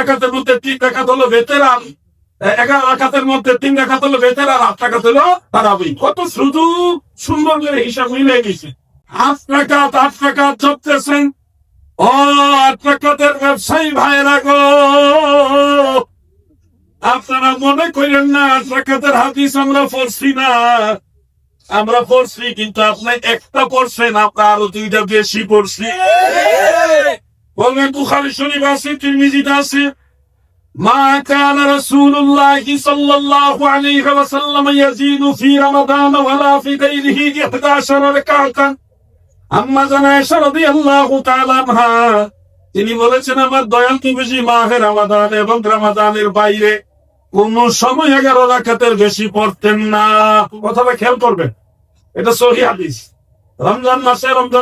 রাকাতের মধ্যে 3 রাকাত হলো বেতেরান, 11 রাকাতের মধ্যে 3 রাকাত হলো বেতের আর 8 রাকাত হলো তারাবি। কত শুধু সুন্দর করে হিসাব মিলে গেছে। 8 রাকাত চলতেছেন। ও 8 রাকাতের ব্যবসায়ী ভাইরা গো, আপনারা মনে করেন না 8 রাকাতের হাদিস আমরা পড়ছি না, আমরা পড়ছি, কিন্তু আপনি একটা পড়ছেন, আমরা আরো 2টা বেশি পড়ছি। বলবেন বুখারী শরীফ আছে, তিরমিজিতে আছে, মা কানা রাসূলুল্লাহি সাল্লাল্লাহু আলাইহি ওয়াসাল্লাম ইয়াজিদু ফি রমাদান ওয়ালা ফি গায়রিহি 11 রাকাতান। আম্মা জানা আয়েশা রাদিয়াল্লাহু তাআলা আনহা তিনি বলেছেন, আমার দয়াল নবীজি মাহে রমাদান এবং রমাদানের বাইরে কোন সময় 11 রাকাতের বেশি পড়তেন না। কথাটা খেয়াল করবেন, এটা সহিহ হাদিস। রমজান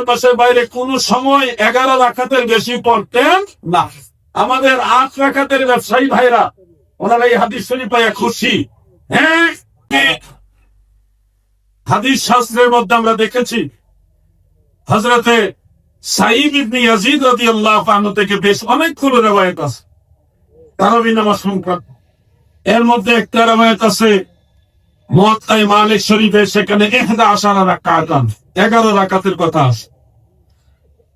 মাসের বাইরে কোন সময় 11 রাকাতের বেশি পড়তেন না। আমাদের 8 রাকাতের ব্যবসায়ী ভাইরা, ওনারা এই হাদিস শরীফ পাইয়া খুশি। হ্যাঁ, হাদিস শাস্ত্রের মধ্যে আমরা দেখেছি হযরতে সাঈদ ইবনে ইয়াজিদ রাদিয়াল্লাহু আনহু থেকে বেশ অনেকগুলো রওয়ায়াত আছে তারাবি নামাজ সংক্রান্ত। এর মধ্যে একটা রওয়ায়াত আছে মুয়াত্তা মালিক শরীফে, সেখানে 11 রাকাতান 11 রাকাতের কথা আছে।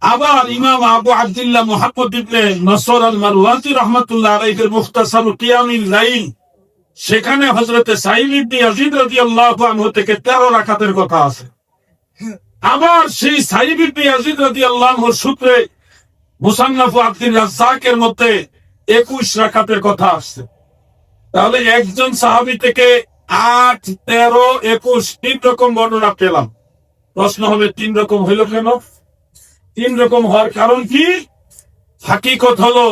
আবার ইমাম আবু আব্দুল্লাহ মুহাম্মদ ইবনে নসর আল মারওয়াজি রাহমাতুল্লাহ আলাইহির মুখতাসার কিয়ামুল লাইল, সেখানে হযরতে সাঈদ ইবনে ইয়াজিদ রাদিয়াল্লাহু আনহু থেকে 13 রাকাতের কথা আছে। আবার সেই সাঈদ ইবনে ইয়াজিদ রাদিয়াল্লাহু আনহুর সূত্রে মুসান্নাফ আব্দুর রাজ্জাকের মধ্যে 21 রাকাতের কথা আসছে। তাহলে একজন সাহাবী থেকে 8, 13, 21 তিন রকম বর্ণনা পেলাম। প্রশ্ন হবে 3 রকম হইল কেন? 3 রকম হওয়ার কারণ কি? হাকিকত হলো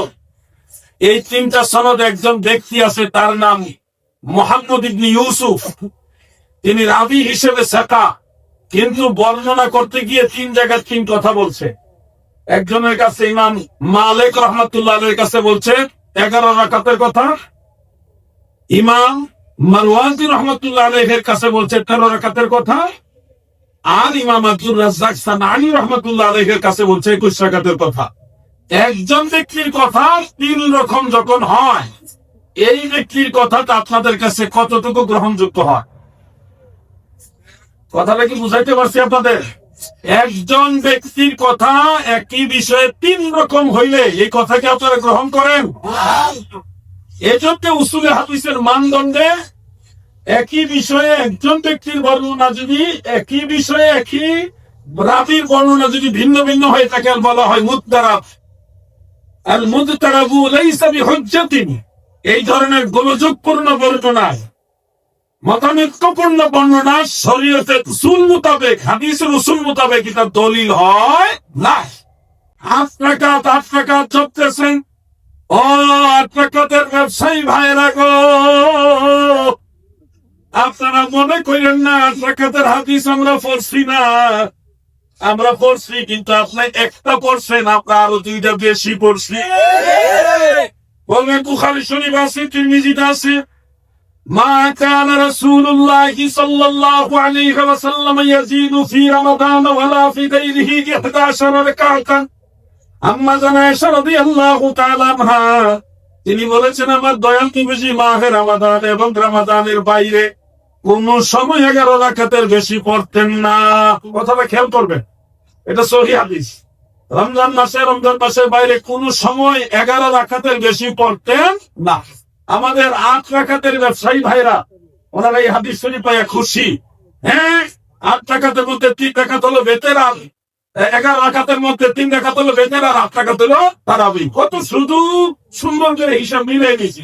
এই 3টা সনদ একজন ব্যক্তি আছে, তার নাম মুহাম্মদ ইবনে ইউসুফ। তিনি রাবি হিসেবে সাকা, কিন্তু বর্ণনা করতে গিয়ে 3 জায়গায় 3 কথা বলছে। একজনের কাছে ইমাম মালিক রাহমাতুল্লাহ আলাইহির কাছে বলছে 11 রাকাতের কথা, ইমাম মারওয়াজি রাহমাতুল্লাহ আলাইহির কাছে বলছে 13 রাকাতের কথা, আর ইমাম আব্দুর রাজ্জাক সানানি রাহমাতুল্লাহ আলাইহির কাছে বলছে 21 রাকাতের কথা। একজন ব্যক্তির কথা 3 রকম যখন হয়, এই ব্যক্তির কথাটা আপনাদের কাছে কতটুকু গ্রহণযোগ্য হয়? কথাটা কি বুঝাইতে পারছি আপনাদের? একজন ব্যক্তির কথা একই বিষয়ে 3 রকম হইলে এই কথাকে আপনারা গ্রহণ করেন? এজন্য উসুলে হাদিসের মানদণ্ডে একই বিষয়ে একজন ব্যক্তির বর্ণনা যদি একই বিষয়ে একই রাবির বর্ণনা যদি ভিন্ন ভিন্ন হয়ে থাকে, বলা হয় মুদতারাব। আল মুদতারাবু লাইসা বিহুজ্জাতিন। এই ধরনের গোলযোগপূর্ণ বর্ণনায়, মতানৈক্যপূর্ণ বর্ণনা শরীয়তের উসুল মোতাবেক, হাদিসের উসুল মোতাবেক এটা দলিল হয় না। 8 রাকাত চলতেছেন। ও 8 রাকাতের ব্যবসায়ী ভাইরা গো, আপনারা মনে করেন না 8 রাকাতের হাদিস আমরা পড়ছি না, আমরা পড়ছি, কিন্তু আপনি একটা পড়ছেন, আমরা আরো 2টা বেশি পড়ছি। বলবেন বুখারী শরীফ আছে, তিরমিজিতে আছে, মা কানা রাসূলুল্লাহি সাল্লাল্লাহু আলাইহি ওয়াসাল্লাম ইয়াজিদু ফি রমাদান ওয়ালা ফি গায়রিহি 11 রাকাতান। আম্মা জানা আয়েশা রাদিয়াল্লাহু তাআলা আনহা তিনি বলেছেন, আমার দয়াল নবীজি মাহে রমাদান এবং রমাদানের বাইরে কোন সময় 11 রাকাতের বেশি পড়তেন না। কথাটা খেয়াল করবেন, এটা সহিহ হাদিস। রমজান মাসের বাইরে কোন সময় 11 রাকাতের বেশি পড়তেন না। আমাদের 8 রাকাতের ব্যবসায়ী ভাইরা, ওনারা এই হাদিস শরীফ পাইয়া খুশি। হ্যাঁ, 8 রাকাতের মধ্যে 3 রাকাত হলো বেতেরান, 11 রাকাতের মধ্যে 3 রাকাত হলো বেতের আর 8 রাকাত হলো তারাবি। কত শুধু সুন্দর করে হিসাব মিলে গেছে।